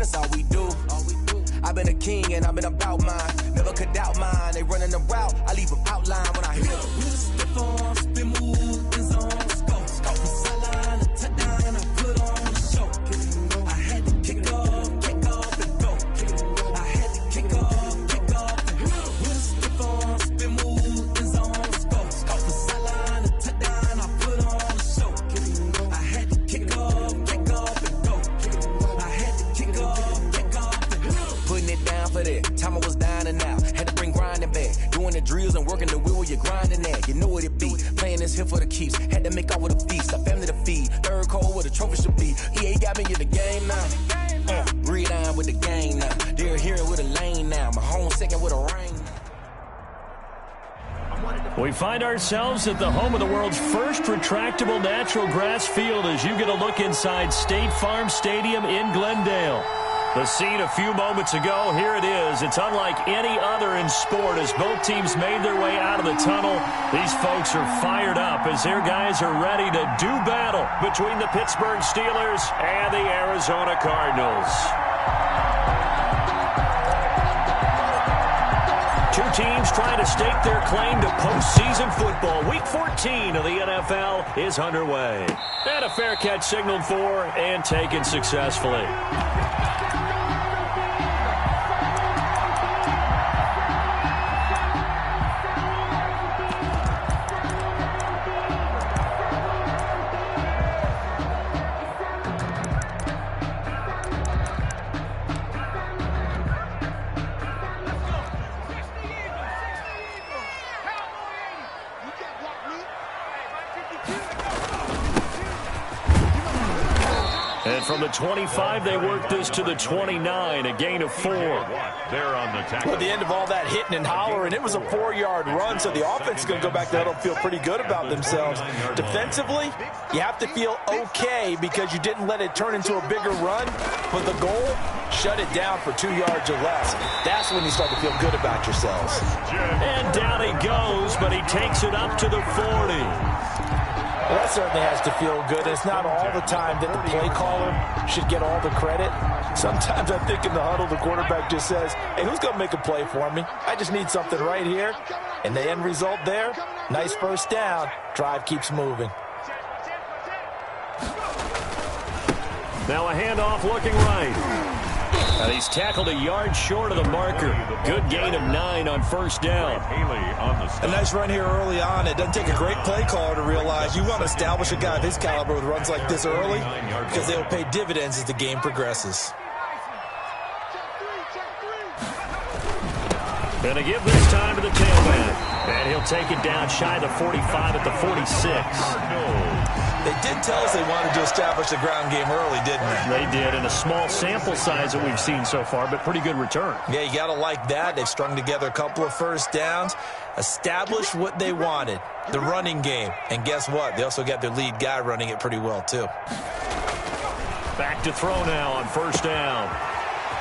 that's all we do. I've been a king and I've been about mine. Never could doubt mine. They running the route, I leave them outline when I hit them. Stiff on, spin move, in zone, scope. Sideline, a touchdown, I put on the show. I had to kick off and go. I had to kick off and go. Stiff on, spin move, in zone, scope. Sideline, a touchdown, I put on the show. I had to kick off and go. I had to kick off and go. Putting it down for that. Time I was down and out. Had to bring grinding back. Doing the drills and working the wheel where you're grinding at. You know what it be. Playing this here for the keeps. Had to make out with a feast. A family to feed. Third cold where the trophy should be. EA got me in the game now. Read on with the game now. They're here with a lane now. My home second with a rain. We find ourselves at the home of the world's first retractable natural grass field as you get a look inside State Farm Stadium in Glendale. The scene a few moments ago, here it is. It's unlike any other in sport as both teams made their way out of the tunnel. These folks are fired up as their guys are ready to do battle between the Pittsburgh Steelers and the Arizona Cardinals. Two teams trying to stake their claim to postseason football. Week 14 of the NFL is underway. And a fair catch signaled for and taken successfully. And from the 25, they work this to the 29, a gain of 4. They're on the tackle. Well, at the end of all that hitting and hollering, it was a 4-yard run, so the offense is going to go back there and feel pretty good about themselves. Defensively, you have to feel okay because you didn't let it turn into a bigger run, but the goal, shut it down for 2 yards or less. That's when you start to feel good about yourselves. And down he goes, but he takes it up to the 40. Well, that certainly has to feel good. It's not all the time that the play caller should get all the credit. Sometimes I think in the huddle, the quarterback just says, hey, who's going to make a play for me? I just need something right here. And the end result there, nice first down. Drive keeps moving. Now a handoff looking right. And he's tackled a yard short of the marker. Good gain of 9 on first down. A nice run here early on. It doesn't take a great play caller to realize you want to establish a guy of his caliber with runs like this early because they'll pay dividends as the game progresses. And to give this time to the tailback. And he'll take it down shy of the 45 at the 46. They did tell us they wanted to establish the ground game early, didn't they? They did, in a small sample size that we've seen so far, but pretty good return. Yeah, you got to like that. They've strung together a couple of first downs, established what they wanted, the running game. And guess what? They also got their lead guy running it pretty well, too. Back to throw now on first down.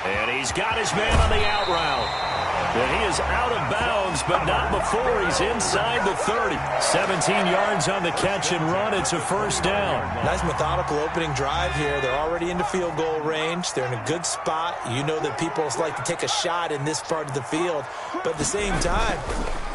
And he's got his man on the out route. And he is out of bounds, but not before he's inside the 30. 17 yards on the catch and run. It's a first down. Nice methodical opening drive here. They're already into field goal range. They're in a good spot. You know that people like to take a shot in this part of the field. But at the same time,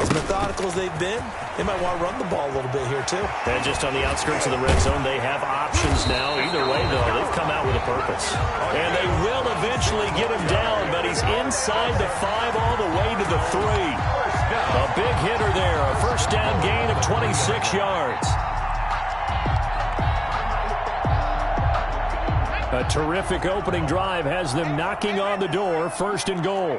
as methodical as they've been, they might want to run the ball a little bit here, too. And just on the outskirts of the red zone, they have options now. Either way, though, they've come out with a purpose. And they will eventually get him down, but he's inside the 5 all the way to the 3. A big hitter there, a first down gain of 26 yards. A terrific opening drive has them knocking on the door, first and goal.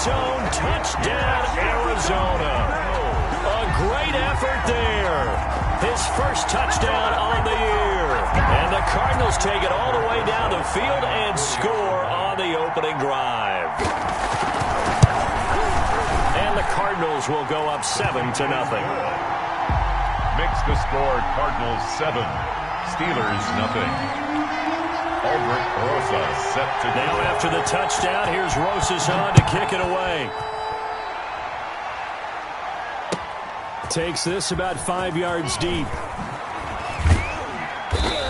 Zone, touchdown, Arizona. A great effort there. His first touchdown on the year. And the Cardinals take it all the way down the field and score on the opening drive. And the Cardinals will go up 7-0. Makes the score Cardinals 7, Steelers, nothing. Albert Rosas set to now after the touchdown, here's Rosas on to kick it away. Takes this about 5 yards deep.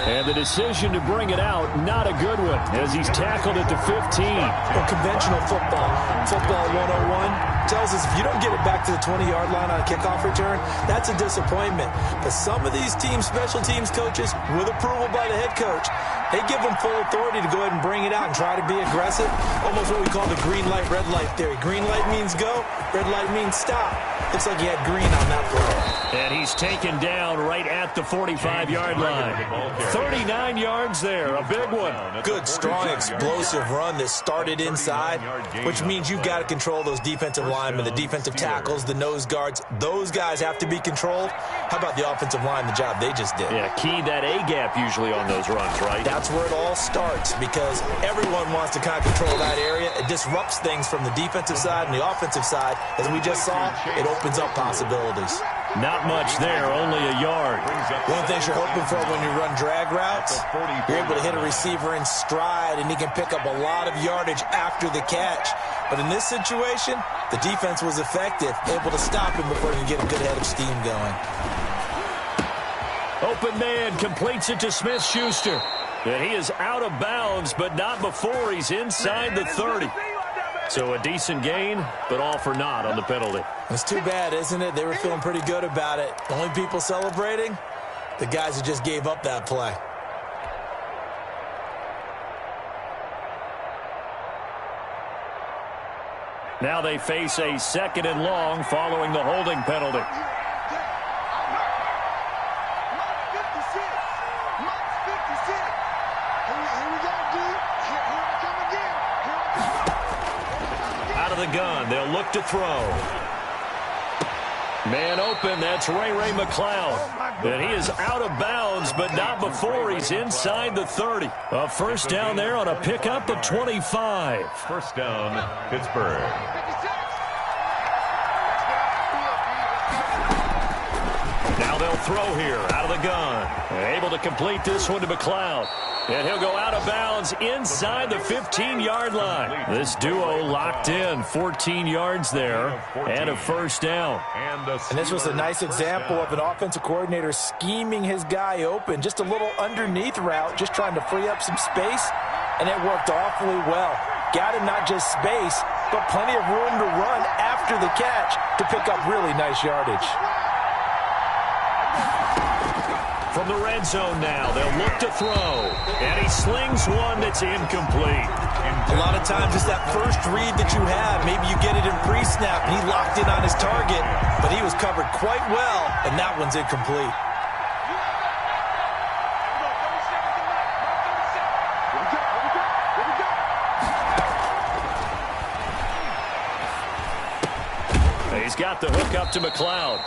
And the decision to bring it out, not a good one, as he's tackled at the 15. Well, conventional football 101, tells us if you don't get it back to the 20-yard line on a kickoff return, that's a disappointment. But some of these team special teams coaches, with approval by the head coach, they give them full authority to go ahead and bring it out and try to be aggressive. Almost what we call the green light, red light theory. Green light means go, red light means stop. Looks like he had green on that play. And he's taken down right at the 45-yard line. 39 yards there, a big one. Good, strong, explosive run that started inside, which means you've got to control those defensive linemen, the defensive tackles, the nose guards. Those guys have to be controlled. How about the offensive line, the job they just did? Yeah, key that A-gap usually on those runs, right? That's where it all starts, because everyone wants to kind of control that area. It disrupts things from the defensive side and the offensive side. As we just saw, it opens up possibilities. Not much there, only a yard. One thing you're hoping for when you run drag routes, you're able to hit a receiver in stride, and he can pick up a lot of yardage after the catch. But in this situation, the defense was effective, able to stop him before he can get a good head of steam going. Open man completes it to Smith-Schuster. And he is out of bounds, but not before he's inside the 30. So a decent gain, but all for naught on the penalty. It's too bad, isn't it? They were feeling pretty good about it. The only people celebrating, the guys who just gave up that play. Now they face a 2nd and long following the holding penalty. Out of the gun, they'll look to throw. Man open, that's Ray McLeod. And he is out of bounds, but not before he's inside the 30. A first down there on a pickup of 25. First down, Pittsburgh. Now they'll throw here out of the gun. Able to complete this one to McLeod. And he'll go out of bounds inside the 15-yard line. This duo locked in, 14 yards there, and a first down. And this was a nice example of an offensive coordinator scheming his guy open. Just a little underneath route, just trying to free up some space, and it worked awfully well. Got him not just space, but plenty of room to run after the catch to pick up really nice yardage. From the red zone now, they'll look to throw. And he slings one that's incomplete. A lot of times it's that first read that you have. Maybe you get it in pre-snap, and he locked in on his target, but he was covered quite well, and that one's incomplete. He's got the hook up to McLeod.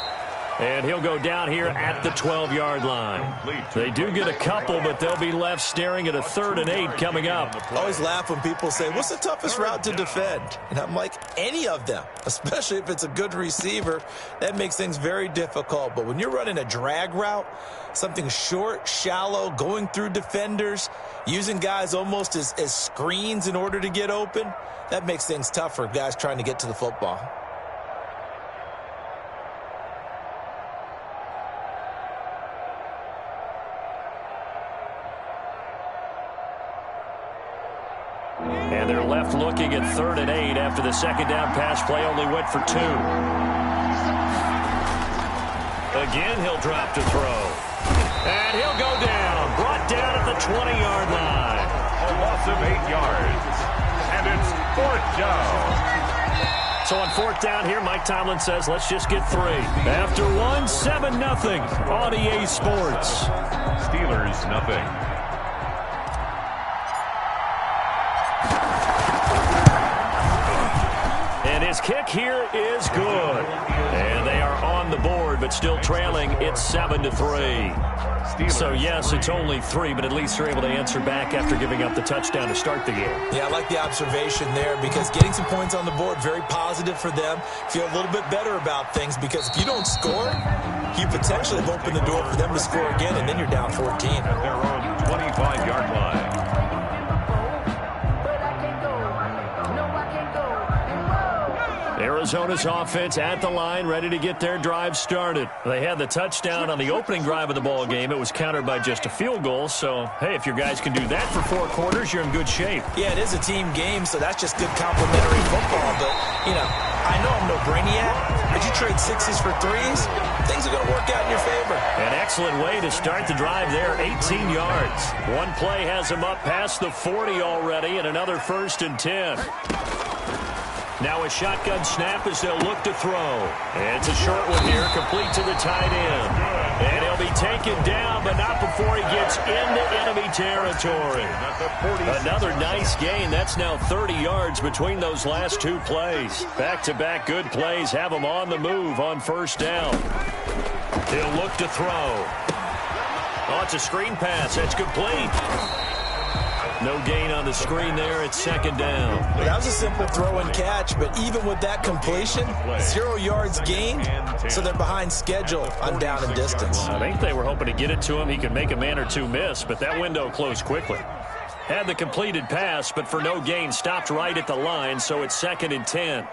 And he'll go down here at the 12-yard line. They do get a couple, but they'll be left staring at a 3rd and 8 coming up. I always laugh when people say, what's the toughest route to defend? And I'm like, any of them, especially if it's a good receiver. That makes things very difficult. But when you're running a drag route, something short, shallow, going through defenders, using guys almost as screens in order to get open, that makes things tough for guys trying to get to the football. And they're left looking at 3rd and 8 after the 2nd down pass play only went for 2. Again, he'll drop to throw. And he'll go down. Brought down at the 20-yard line. A loss of 8 yards. And it's 4th down. So on 4th down here, Mike Tomlin says, let's just get 3. After 1, 7-0 on EA Sports. Steelers, nothing. And his kick here is good. And they are on the board, but still trailing. It's 7-3. So, yes, it's only 3, but at least they're able to answer back after giving up the touchdown to start the game. Yeah, I like the observation there, because getting some points on the board, very positive for them. Feel a little bit better about things, because if you don't score, you potentially have opened the door for them to score again, and then you're down 14. At their own 25-yard line. Arizona's offense at the line, ready to get their drive started. They had the touchdown on the opening drive of the ball game. It was countered by just a field goal. So, hey, if your guys can do that for 4 quarters, you're in good shape. Yeah, it is a team game, so that's just good complimentary football. But, I know I'm no brainiac, but you trade 6s for 3s, things are going to work out in your favor. An excellent way to start the drive there, 18 yards. One play has them up past the 40 already, and another 1st and 10. Now a shotgun snap as they'll look to throw. And it's a short one here, complete to the tight end. And he'll be taken down, but not before he gets into enemy territory. Another nice gain. That's now 30 yards between those last 2 plays. Back-to-back good plays have him on the move on 1st down. He'll look to throw. Oh, it's a screen pass. That's complete. No gain on the screen there. It's 2nd down. Well, that was a simple throw and catch, but even with that completion, 0 yards gained, so they're behind schedule on down and distance. I think they were hoping to get it to him. He could make a man or 2 miss, but that window closed quickly. Had the completed pass, but for no gain, stopped right at the line, so it's 2nd and 10.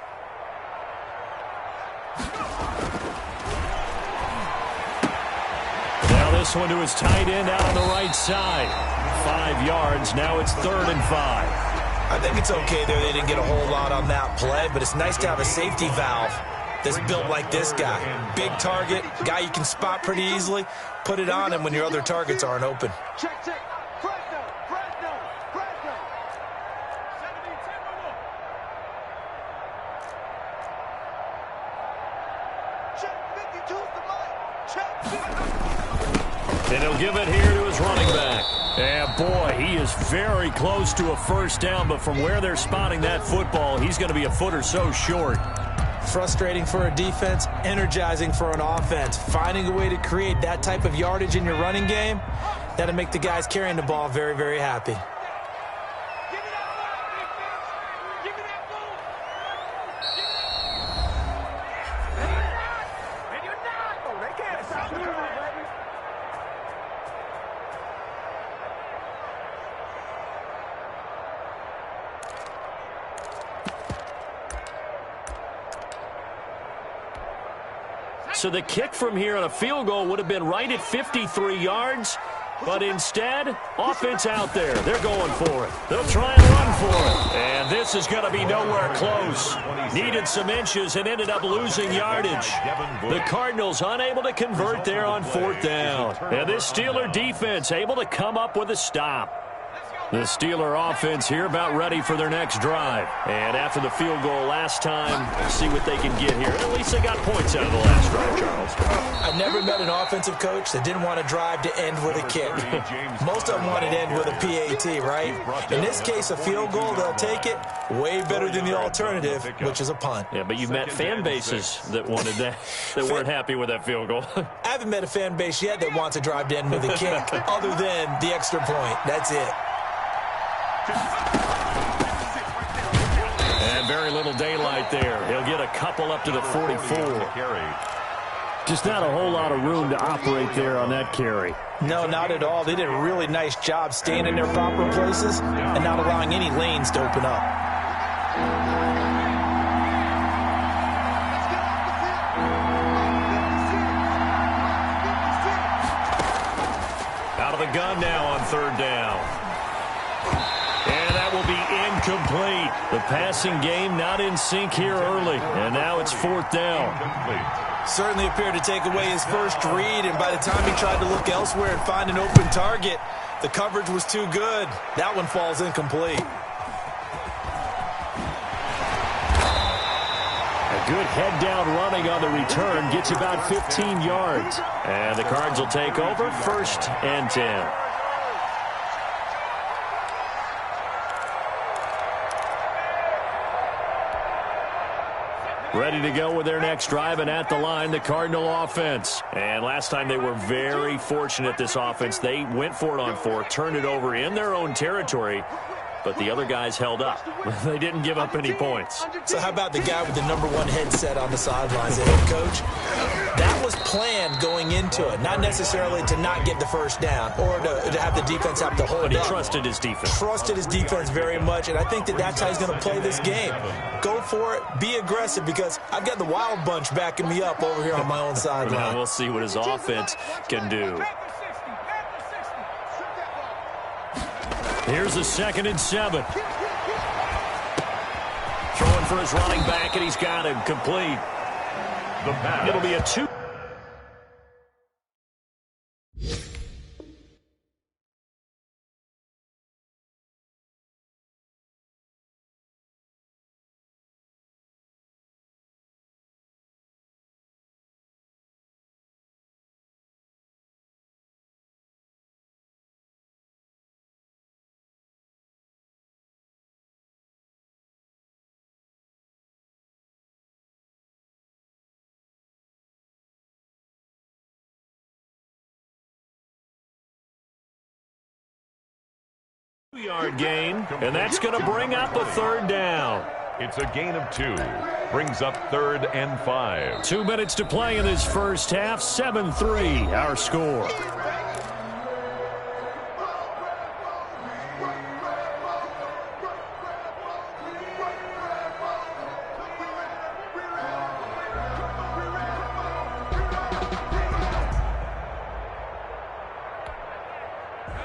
Now this one to his tight end out on the right side. 5 yards. Now it's 3rd and 5. I think it's okay there. They didn't get a whole lot on that play, but it's nice to have a safety valve that's built like this guy. Big target, guy you can spot pretty easily. Put it on him when your other targets aren't open. And he'll give it here to his running back. And boy, he is very close to a 1st down, but from where they're spotting that football, he's going to be a foot or so short. Frustrating for a defense, energizing for an offense. Finding a way to create that type of yardage in your running game, that'll make the guys carrying the ball very, very happy. So the kick from here on a field goal would have been right at 53 yards. But instead, offense out there. They're going for it. They'll try and run for it. And this is going to be nowhere close. Needed some inches and ended up losing yardage. The Cardinals unable to convert there on 4th down. And this Steeler defense able to come up with a stop. The Steeler offense here about ready for their next drive. And after the field goal last time, see what they can get here. At least they got points out of the last drive, Charles. I've never met an offensive coach that didn't want to drive to end with a kick. Most of them wanted to end with a PAT, right? In this case, a field goal, they'll take it. Way better than the alternative, which is a punt. Yeah, but you've met fan bases that wanted that, that weren't happy with that field goal. I haven't met a fan base yet that wants to drive to end with a kick, other than the extra point. That's it. And very little daylight there. He'll get a couple up to the 44. Just not a whole lot of room to operate there on that carry. No, not at all. They did a really nice job staying in their proper places and not allowing any lanes to open up. Out of the gun now on 3rd down. And that will be incomplete. The passing game not in sync here early. And now it's 4th down. Certainly appeared to take away his first read, and by the time he tried to look elsewhere and find an open target, the coverage was too good. That one falls incomplete. A good head-down running on the return gets about 15 yards. And the Cards will take over 1st and 10. Ready to go with their next drive, and at the line, the Cardinal offense. And last time they were very fortunate, this offense. They went for it on 4th, turned it over in their own territory, but the other guys held up. They didn't give up any points. So how about the guy with the #1 headset on the sidelines, the head coach? That was planned going into it, not necessarily to not get the first down or to have the defense have to hold up. But he trusted his defense. Trusted his defense very much, and I think that's how he's going to play this game. Go for it, be aggressive, because I've got the Wild Bunch backing me up over here on my own sideline. Now we'll see what his offense can do. Here's a 2nd and 7. Throwing for his running back, and he's got him complete. It'll be a 2. Yard gain, and that's going to bring up a 3rd down. It's a gain of 2. Brings up 3rd and 5. 2 minutes to play in this first half. 7-3, our score.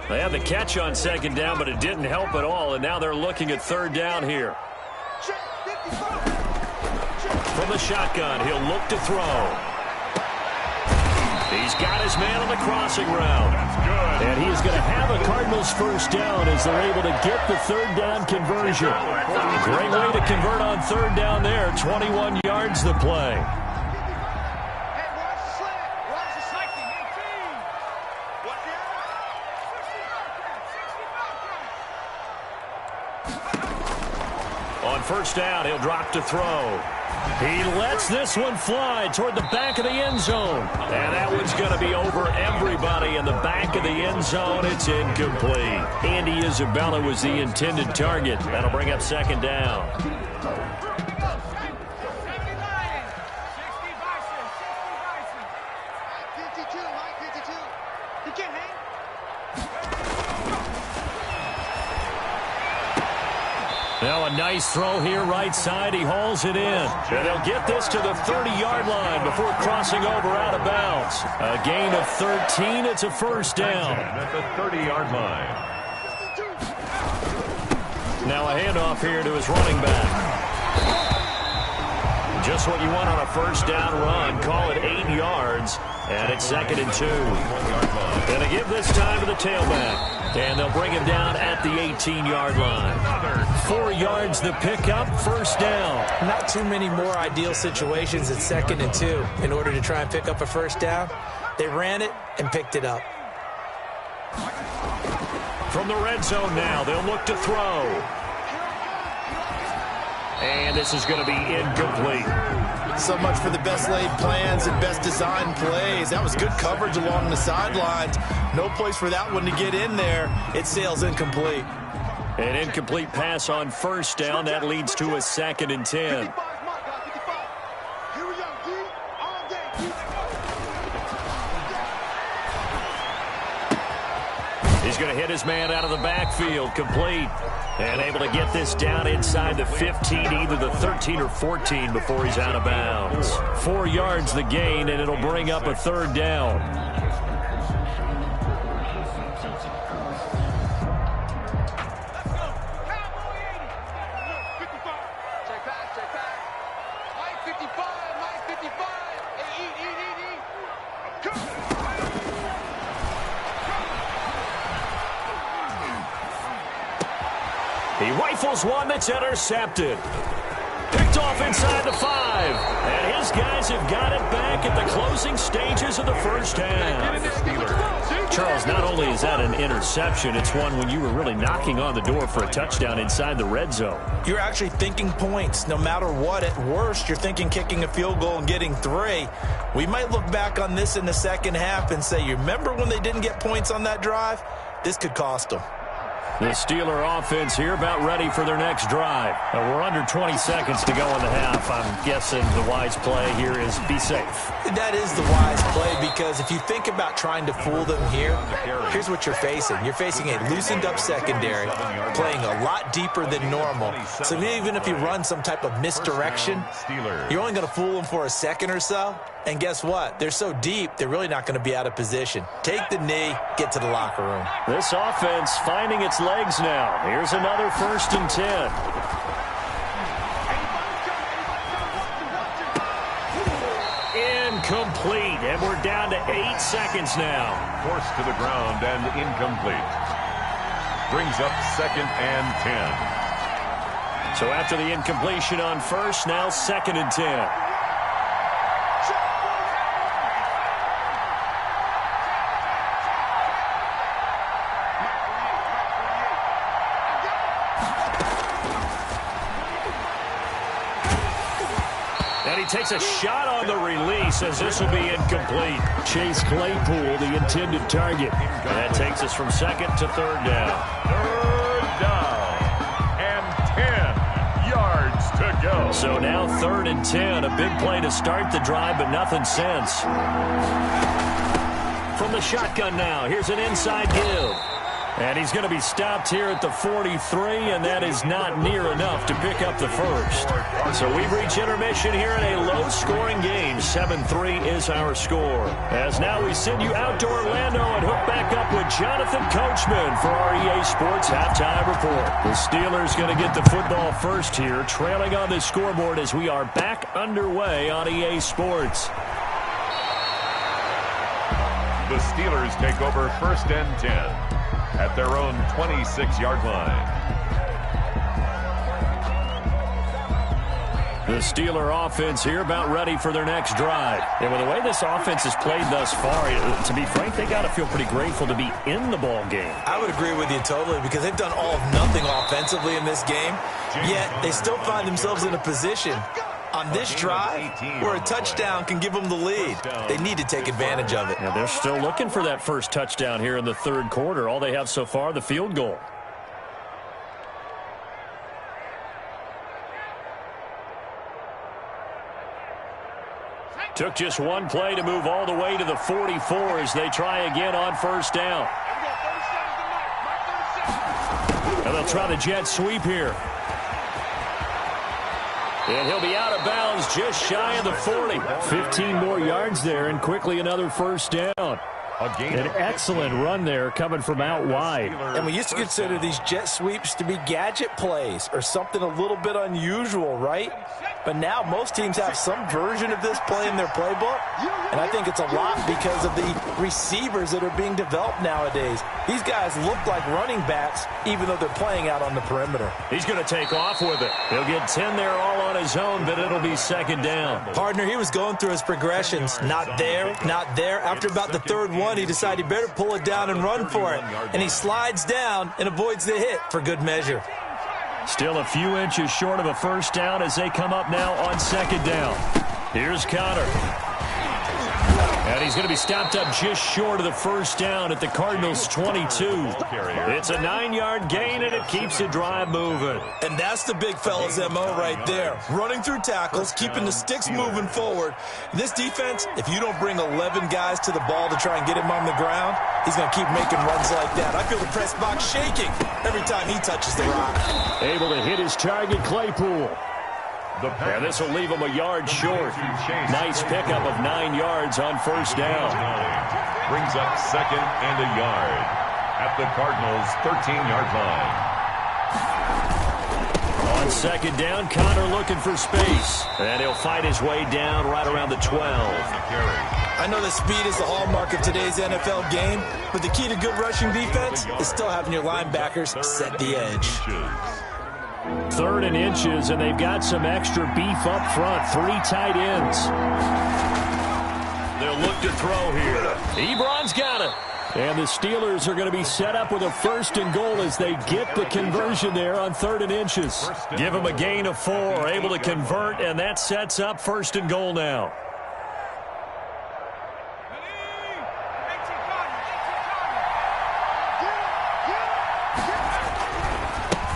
They had the catch on 2nd down, but it didn't help at all, and now they're looking at 3rd down here. From the shotgun, he'll look to throw. He's got his man on the crossing route. That's good. And he is going to have a Cardinals first down as they're able to get the 3rd down conversion. Great way to convert on 3rd down there. 21 yards the play. On 1st down, he'll drop to throw. He lets this one fly toward the back of the end zone. And that one's going to be over everybody in the back of the end zone. It's incomplete. Andy Isabella was the intended target. That'll bring up 2nd down. Now a nice throw here right side. He hauls it in. And he'll get this to the 30-yard line before crossing over out of bounds. A gain of 13. It's a 1st down. At the 30-yard line. Now a handoff here to his running back. Just what you want on a 1st down run. Call it 8 yards. And it's 2nd and 2. Going to give this time to the tailback. And they'll bring him down at the 18-yard line. 4 yards the pickup, 1st down. Not too many more ideal situations at 2nd and 2 in order to try and pick up a 1st down. They ran it and picked it up. From the red zone now, they'll look to throw. And this is going to be incomplete. So much for the best laid plans and best design plays. That was good coverage along the sidelines. No place for that one to get in there. It sails incomplete. An incomplete pass on 1st down. That leads to a 2nd and 10. He's going to hit his man out of the backfield, complete. And able to get this down inside the 15, either the 13 or 14 before he's out of bounds. 4 yards the gain, and it'll bring up a 3rd down. He rifles one that's intercepted. Picked off inside the 5. And his guys have got it back at the closing stages of the 1st half. Charles, not only is that an interception, it's one when you were really knocking on the door for a touchdown inside the red zone. You're actually thinking points. No matter what, at worst, you're thinking kicking a field goal and getting 3. We might look back on this in the 2nd half and say, you remember when they didn't get points on that drive? This could cost them. The Steeler offense here about ready for their next drive. We're under 20 seconds to go in the half. I'm guessing the wise play here is be safe. That is the wise play, because if you think about trying to fool them here, here's what you're facing. You're facing a loosened up secondary, playing a lot deeper than normal. So even if you run some type of misdirection, you're only going to fool them for a second or so. And guess what? They're so deep, they're really not going to be out of position. Take the knee, get to the locker room. This offense finding its legs now. Here's another 1st and 10. Incomplete, and we're down to 8 seconds now. Forced to the ground and incomplete. Brings up 2nd and 10. So after the incompletion on first, now 2nd and 10. Takes a shot on the release as this will be incomplete. Chase Claypool, the intended target. And that takes us from 2nd to 3rd down. 3rd down and 10 yards to go. So now 3rd and 10. A big play to start the drive, but nothing since. From the shotgun now, here's an inside give. And he's going to be stopped here at the 43, and that is not near enough to pick up the first. So we've reached intermission here in a low-scoring game. 7-3 is our score. As now we send you out to Orlando and hook back up with Jonathan Coachman for our EA Sports Halftime Report. The Steelers going to get the football first here, trailing on the scoreboard as we are back underway on EA Sports. The Steelers take over 1st and 10. At their own 26-yard line. The Steeler offense here about ready for their next drive. And with the way this offense has played thus far, to be frank, they got to feel pretty grateful to be in the ball game. I would agree with you totally, because they've done all of nothing offensively in this game, yet they still find themselves in a position on this drive where a touchdown can give them the lead. They need to take advantage of it. Yeah, they're still looking for that first touchdown here in the 3rd quarter. All they have so far, the field goal. Took just one play to move all the way to the 44 as they try again on 1st down. And they'll try the jet sweep here. And he'll be out of bounds just shy of the 40. 15 more yards there, and quickly another 1st down. An excellent run there coming from out wide. And we used to consider these jet sweeps to be gadget plays or something a little bit unusual, right? But now most teams have some version of this play in their playbook, and I think it's a lot because of the receivers that are being developed nowadays. These guys look like running backs, even though they're playing out on the perimeter. He's going to take off with it. He'll get 10 there all on his own, but it'll be 2nd down. Partner, he was going through his progressions. Not there, not there. After about the 3rd one, he decided he better pull it down and run for it. And he slides down and avoids the hit for good measure. Still a few inches short of a 1st down as they come up now on 2nd down. Here's Connor. And he's going to be stopped up just short of the 1st down at the Cardinals' 22. It's a 9-yard gain, and it keeps the drive moving. And that's the big fella's MO right there. Running through tackles, keeping the sticks moving forward. This defense, if you don't bring 11 guys to the ball to try and get him on the ground, he's going to keep making runs like that. I feel the press box shaking every time he touches the rock. Able to hit his target, Claypool. And this will leave him a yard short. Nice pickup of 9 yards on 1st down. Brings up 2nd and a yard at the Cardinals' 13-yard line. On 2nd down, Connor looking for space. And he'll fight his way down right around the 12. I know that speed is the hallmark of today's NFL game, but the key to good rushing defense is still having your linebackers set the edge. 3rd and inches, and they've got some extra beef up front. 3 tight ends. They'll look to throw here. Ebron's got it. And the Steelers are going to be set up with a 1st and goal as they get the conversion there on 3rd and inches. Give them a gain of 4, able to convert, and that sets up 1st and goal now.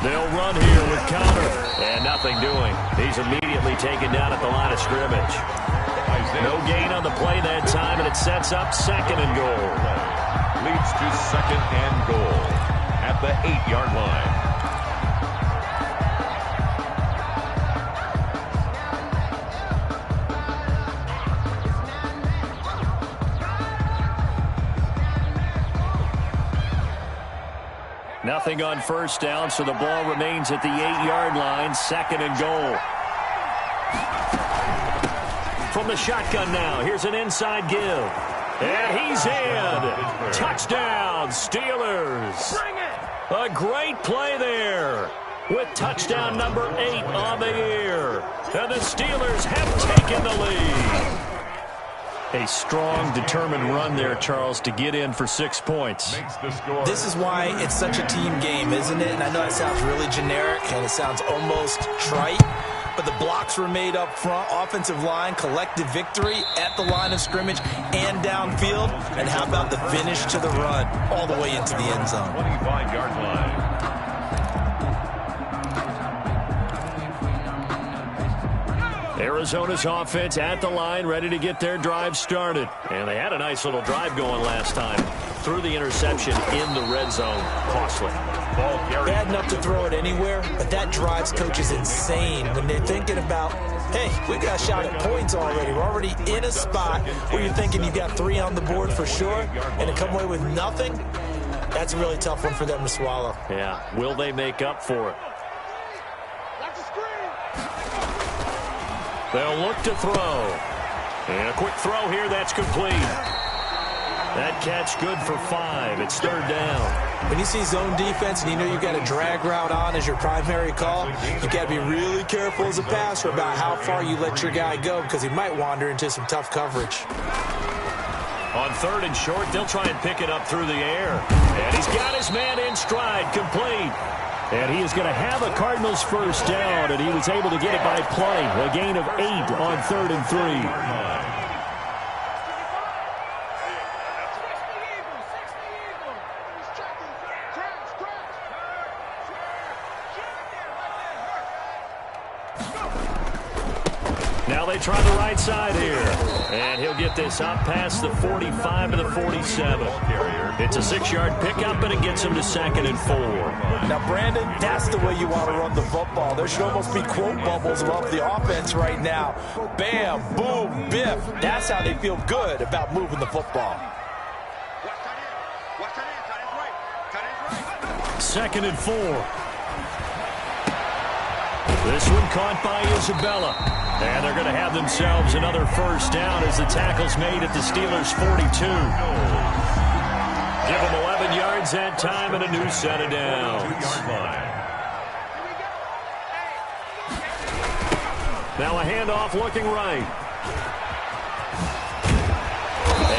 They'll run here with Connor. And nothing doing. He's immediately taken down at the line of scrimmage. No gain on the play that time, and it sets up 2nd and goal. Leads to 2nd and goal at the 8-yard line. Nothing on 1st down, so the ball remains at the 8-yard line, 2nd and goal. From the shotgun now, here's an inside give. And he's in. Touchdown, Steelers. A great play there with touchdown number 8 on the year. And the Steelers have taken the lead. A strong, determined run there, Charles, to get in for 6 points. This is why it's such a team game, isn't it? And I know it sounds really generic and it sounds almost trite, but the blocks were made up front, offensive line, collective victory at the line of scrimmage and downfield. And how about the finish to the run all the way into the end zone? 25-yard line. Arizona's offense at the line, ready to get their drive started. And they had a nice little drive going last time. Threw the interception in the red zone. Costly. Bad enough to throw it anywhere, but that drives coaches insane when they're thinking about, hey, we got a shot at points already. We're already in a spot where you're thinking you've got 3 on the board for sure, and to come away with nothing, that's a really tough one for them to swallow. Yeah, will they make up for it? They'll look to throw. And a quick throw here, that's complete. That catch good for 5. It's 3rd down. When you see zone defense and you know you've got a drag route on as your primary call, you've got to be really careful as a passer about how far you let your guy go because he might wander into some tough coverage. On 3rd and short, they'll try and pick it up through the air. And he's got his man in stride, complete. And he is going to have a Cardinals 1st down, and he was able to get it by play. A gain of 8 on 3rd and 3. Now they try the right side here. And he'll get this up past the 45 to the 47. It's a 6-yard pickup, and it gets him to 2nd and 4. Now, Brandon, that's the way you want to run the football. There should almost be quote bubbles above the offense right now. Bam, boom, biff. That's how they feel good about moving the football. 2nd and 4. This one caught by Isabella. And they're going to have themselves another 1st down as the tackle's made at the Steelers' 42. Give them 11 yards that time and a new set of downs. Now a handoff looking right.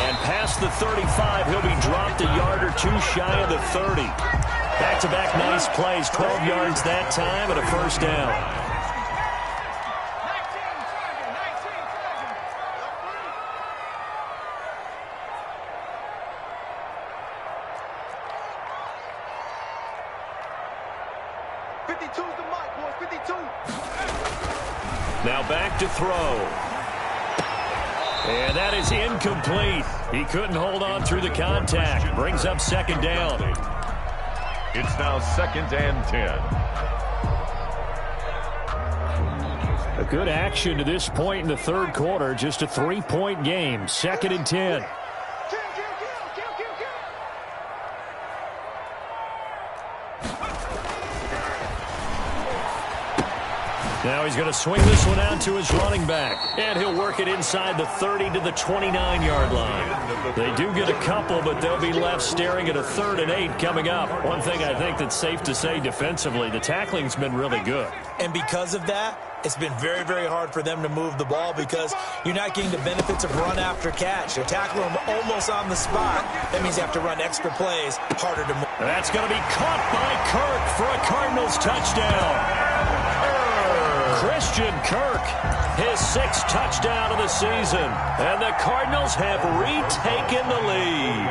And past the 35, he'll be dropped a yard or 2 shy of the 30. Back-to-back nice plays, 12 yards that time and a 1st down. Now back to throw. And that is incomplete. He couldn't hold on through the contact. Brings up 2nd down. It's now 2nd and 10. A good action to this point in the 3rd quarter. Just a 3-point game. 2nd and 10. Now he's going to swing this one out to his running back. And he'll work it inside the 30 to the 29-yard line. They do get a couple, but they'll be left staring at a 3rd and 8 coming up. One thing I think that's safe to say defensively, the tackling's been really good. And because of that, it's been very, very hard for them to move the ball because you're not getting the benefits of run after catch. They're tackling them almost on the spot. That means you have to run extra plays, harder to move. That's going to be caught by Kirk for a Cardinals touchdown. Christian Kirk, his 6th touchdown of the season. And the Cardinals have retaken the lead.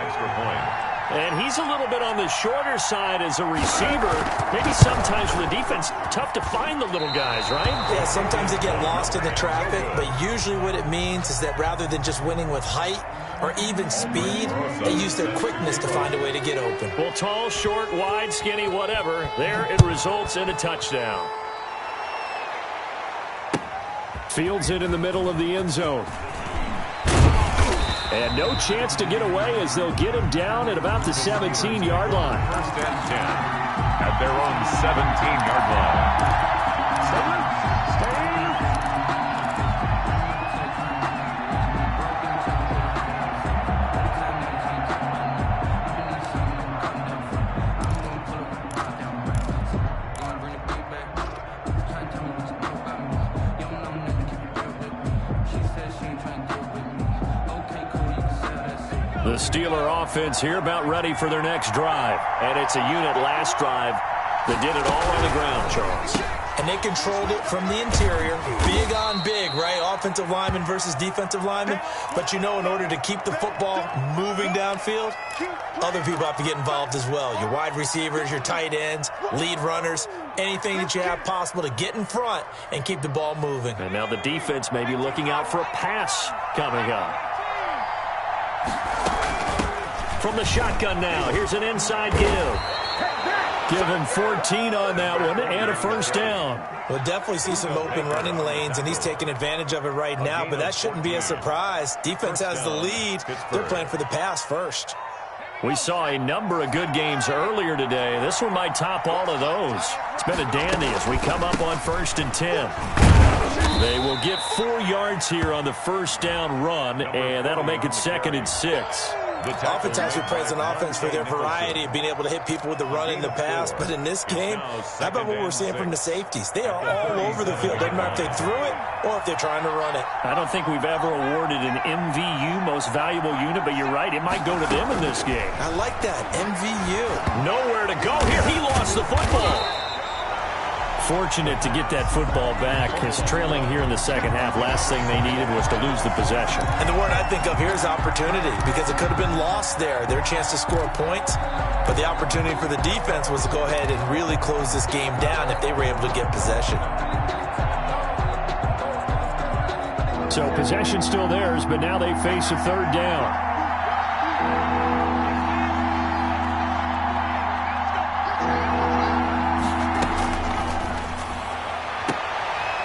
And he's a little bit on the shorter side as a receiver. Maybe sometimes for the defense, tough to find the little guys, right? Yeah, sometimes they get lost in the traffic, but usually what it means is that rather than just winning with height or even speed, they use their quickness to find a way to get open. Well, tall, short, wide, skinny, whatever, there it results in a touchdown. Fields it in the middle of the end zone. And no chance to get away as they'll get him down at about the 17-yard line. First and 10 at their own 17-yard line. The Steeler offense here about ready for their next drive. And it's a unit last drive that did it all on the ground, Charles. And they controlled it from the interior. Big on big, right? Offensive lineman versus defensive lineman. But you know, in order to keep the football moving downfield, other people have to get involved as well. Your wide receivers, your tight ends, lead runners, anything that you have possible to get in front and keep the ball moving. And now the defense may be looking out for a pass coming up. From the shotgun now, here's an inside give. Give him 14 on that one and a first down. We'll definitely see some open running lanes, and he's taking advantage of it right now, but that shouldn't be a surprise. Defense has the lead. They're playing for the pass first. We saw a number of good games earlier today. This one might top all of those. It's been a dandy as we come up on 1st and 10. They will get 4 yards here on the first down run, and that'll make it 2nd and 6. Oftentimes we praise an offense for their variety of being able to hit people with the run and the pass, but in this game, how about what we're seeing from the safeties? They are all over the field. Doesn't matter if they threw it or if they're trying to run it. I don't think we've ever awarded an MVU, most valuable unit, but you're right, it might go to them in this game. I like that, MVU. Nowhere to go here. He lost the football. Fortunate to get that football back. His trailing here in the second half. Last thing they needed was to lose the possession. And the word I think of here is opportunity, because it could have been lost there. Their chance to score points, but the opportunity for the defense was to go ahead and really close this game down if they were able to get possession. So possession still theirs, but now they face a 3rd down.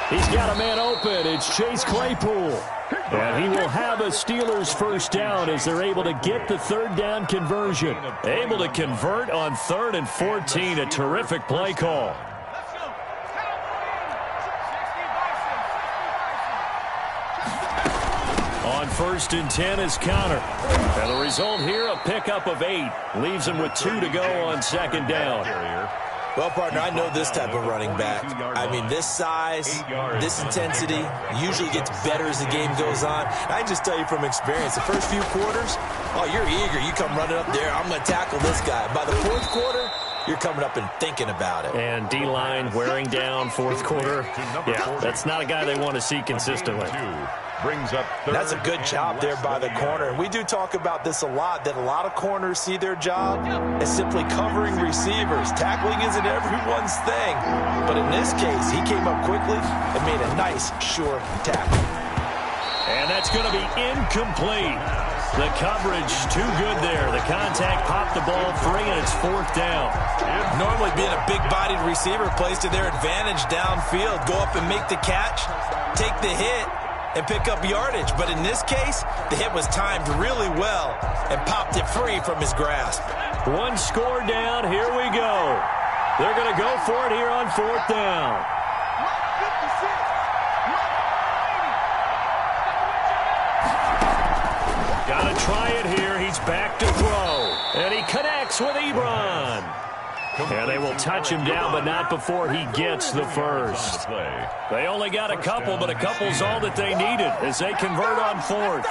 He's got a man open. It's Chase Claypool. And he will have a Steelers first down as they're able to get the 3rd down conversion. Able to convert on 3rd and 14. A terrific play call. On 1st and 10 is Connor. And the result here, a pickup of 8. Leaves him with 2 to go on 2nd down. Well, partner, I know this type of running back. I mean, this size, this intensity usually gets better as the game goes on. I can just tell you from experience, the first few quarters, oh, you're eager. You come running up there, I'm going to tackle this guy. By the 4th quarter, you're coming up and thinking about it. And D-line wearing down 4th quarter. Yeah, that's not a guy they want to see consistently. Brings up That's a good job there by the corner. And we do talk about this a lot, that a lot of corners see their job as simply covering receivers. Tackling isn't everyone's thing. But in this case, he came up quickly and made a nice, sure tackle. And that's going to be incomplete. The coverage too good there. The contact popped the ball free, and it's 4th down. Normally being a big-bodied receiver plays to their advantage downfield. Go up and make the catch, take the hit, and pick up yardage. But in this case, the hit was timed really well and popped it free from his grasp. 1 score down. Here we go. They're going to go for it here on 4th down. Got to try it here. He's back to throw. And he connects with Ebron. And they will touch him down, but not before he gets the first. They only got a couple, but a couple's all that they needed as they convert on 4th.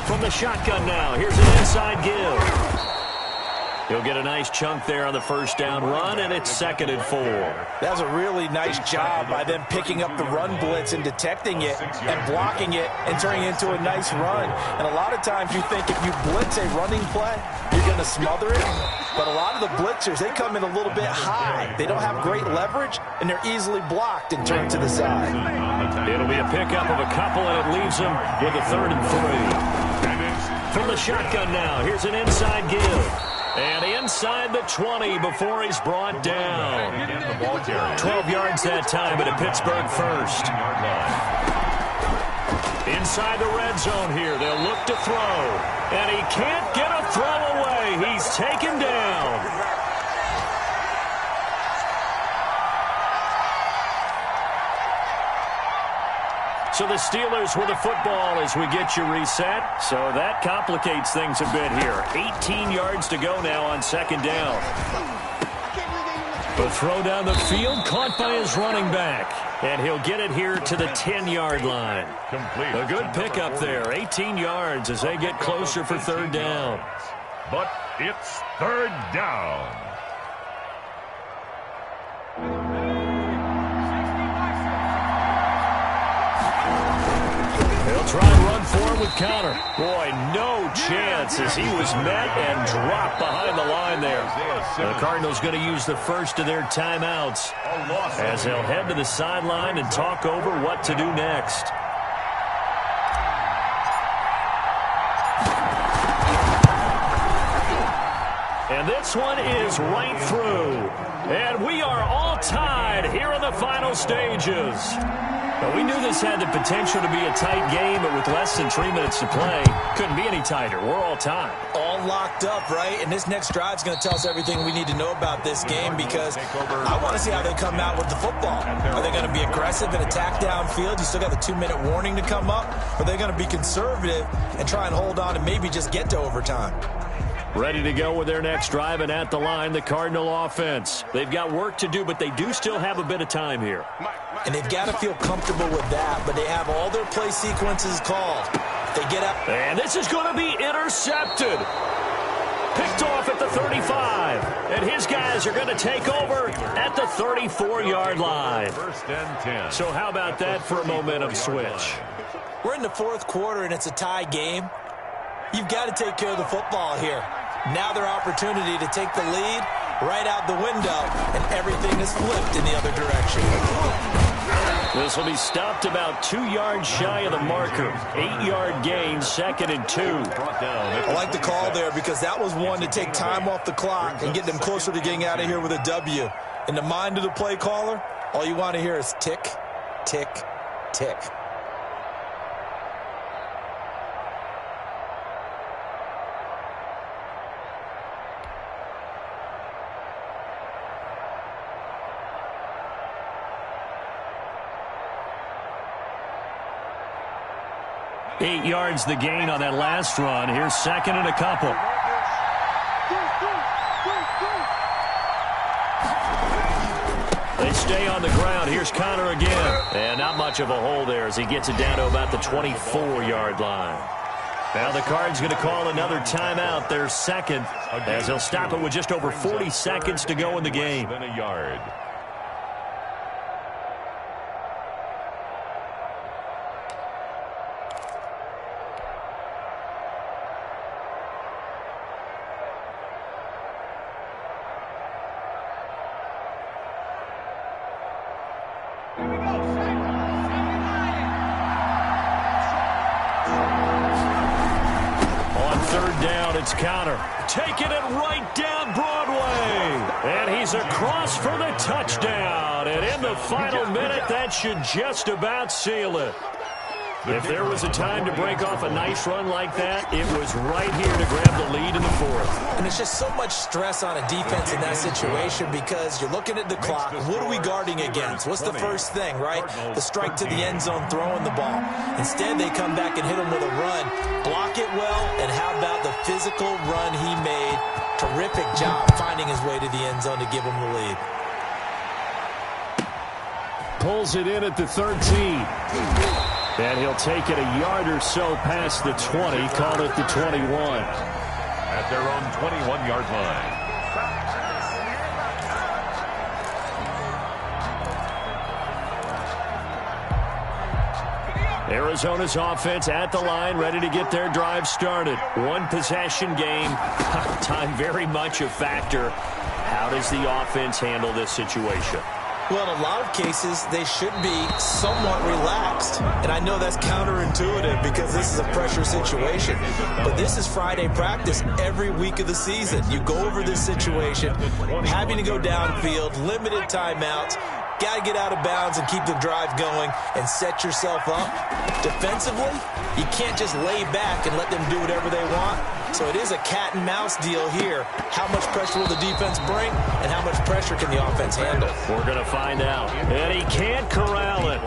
From the shotgun now, here's an inside give. He'll get a nice chunk there on the first down run, and it's 2nd and 4. That's a really nice job by them picking up the run blitz and detecting it and blocking it and turning it into a nice run. And a lot of times you think if you blitz a running play, you're going to smother it. But a lot of the blitzers, they come in a little bit high. They don't have great leverage, and they're easily blocked and turned to the side. It'll be a pickup of a couple, and it leaves them with a 3rd and 3. From the shotgun now, here's an inside give. And inside the 20 before he's brought down. 12 yards that time, but a Pittsburgh first. Inside the red zone here, they'll look to throw. And he can't get a throw away. He's taken down. So the Steelers with the football as we get you reset. So that complicates things a bit here. 18 yards to go now on 2nd down. The throw down the field, caught by his running back. And he'll get it here to the 10-yard line. A good pickup there. 18 yards as they get closer for 3rd down. But it's 3rd down. He'll try and run forward with Connor. Boy, no chance as he was met and dropped behind the line there. The Cardinals going to use the first of their timeouts as they'll head to the sideline and talk over what to do next. And this one is right through. And we are all tied here in the final stages. But we knew this had the potential to be a tight game, but with less than 3 minutes to play, couldn't be any tighter. We're all tied. All locked up, right? And this next drive is going to tell us everything we need to know about this game because I want to see how they come out with the football. Are they going to be aggressive and attack downfield? You still got the 2-minute warning to come up. Or are they going to be conservative and try and hold on and maybe just get to overtime? Ready to go with their next drive, and at the line, the Cardinal offense. They've got work to do, but they do still have a bit of time here. And they've got to feel comfortable with that, but they have all their play sequences called. They get up. And this is going to be intercepted. Picked off at the 35. And his guys are going to take over at the 34-yard line. 1st and 10. So how about that for a momentum switch? We're in the 4th quarter, and it's a tie game. You've got to take care of the football here. Now their opportunity to take the lead right out the window, and everything is flipped in the other direction. This will be stopped about 2 yards shy of the marker. 8-yard gain, 2nd and 2. I like the call there because that was one to take time off the clock and get them closer to getting out of here with a W. In the mind of the play caller, all you want to hear is tick, tick, tick. Eight yards the gain on that last run. Here's 2nd and a couple. They stay on the ground. Here's Connor again. And not much of a hole there as he gets it down to about the 24-yard line. Now the Cards going to call another timeout, their 2nd, as they'll stop it with just over 40 seconds to go in the game. It's Connor taking it right down Broadway. And he's across for the touchdown. And in the final minute, that should just about seal it. If there was a time to break off a nice run like that, it was right here to grab the lead in the 4th. And it's just so much stress on a defense in that situation because you're looking at the clock. What are we guarding against? What's the first thing, right? The strike to the end zone, throwing the ball. Instead, they come back and hit him with a run. Block it well, and how about the physical run he made? Terrific job finding his way to the end zone to give him the lead. Pulls it in at the 13. And he'll take it a yard or so past the 20, call it the 21. at their own 21-yard line. Arizona's offense at the line, ready to get their drive started. One possession game. Time very much a factor. How does the offense handle this situation? Well, in a lot of cases, they should be somewhat relaxed. And I know that's counterintuitive because this is a pressure situation. But this is Friday practice every week of the season. You go over this situation, having to go downfield, limited timeouts. Got to get out of bounds and keep the drive going and set yourself up. Defensively, you can't just lay back and let them do whatever they want. So it is a cat and mouse deal here. How much pressure will the defense bring and how much pressure can the offense handle? We're going to find out. And he can't corral it.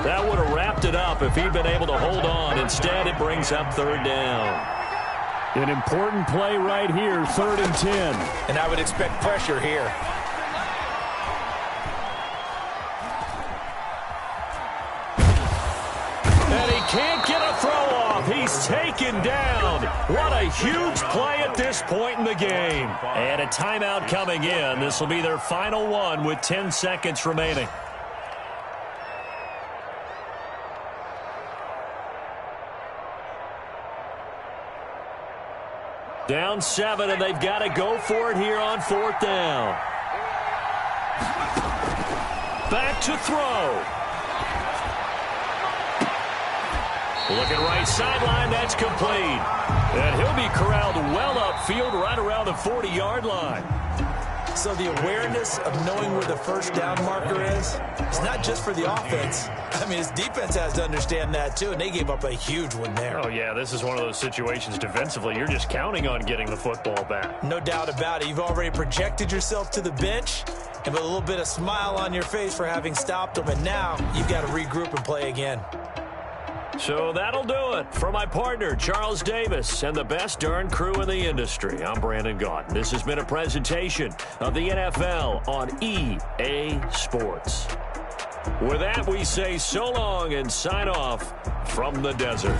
That would have wrapped it up if he'd been able to hold on. Instead, it brings up third down. An important play right here, 3rd and 10. And I would expect pressure here. And he can't get a throw off. He's taken down. What a huge play at this point in the game. And a timeout coming in. This will be their final one with 10 seconds remaining. Down 7, and they've got to go for it here on 4th down. Back to throw. Looking right sideline, that's complete. And he'll be corralled well upfield right around the 40-yard line. So the awareness of knowing where the first down marker is not just for the offense. I mean, his defense has to understand that, too, and they gave up a huge one there. Oh, yeah, this is one of those situations defensively. You're just counting on getting the football back. No doubt about it. You've already projected yourself to the bench and with a little bit of smile on your face for having stopped them, and now you've got to regroup and play again. So that'll do it. For my partner, Charles Davis, and the best darn crew in the industry, I'm Brandon Gaudin. This has been a presentation of the NFL on EA Sports. With that, we say so long and sign off from the desert.